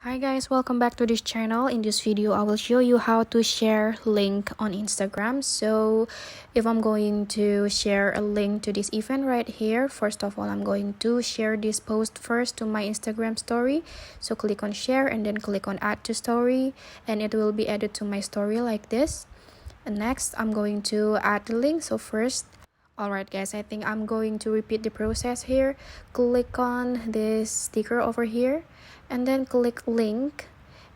Hi guys, welcome back to this channel. In this video I will show you how to share link on Instagram. So if I'm going to share a link to this event right here, first of all I'm going to share this post first to my Instagram story. So click on share and then click on add to story, and it will be added to my story like this. And next I'm going to add the link. So first, alright guys, I think I'm going to repeat the process here. Click on this sticker over here and then click link,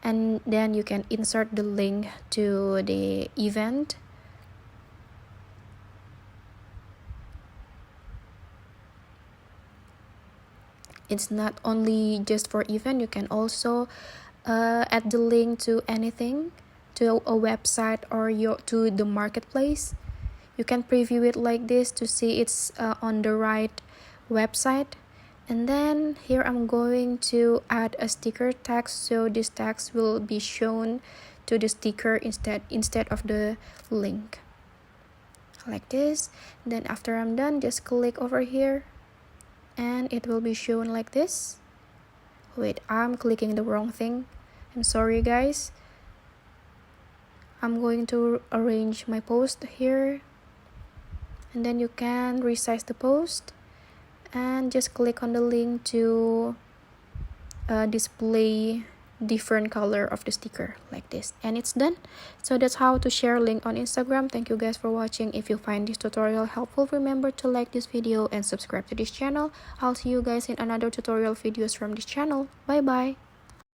and then you can insert the link to the event. It's not only just for event, you can also add the link to anything, to a website or to the marketplace. You can preview it like this to see it's on the right website. And then here I'm going to add a sticker text, so this text will be shown to the sticker instead of the link, like this. Then after I'm done, just click over here and it will be shown like this. Wait, I'm clicking the wrong thing. I'm sorry guys. I'm going to arrange my post here, and then you can resize the post and just click on the link to display different color of the sticker like this, and it's done. So that's how to share link on Instagram. Thank you guys for watching. If you find this tutorial helpful, remember to like this video and subscribe to this channel. I'll see you guys in another tutorial videos from this channel. Bye bye.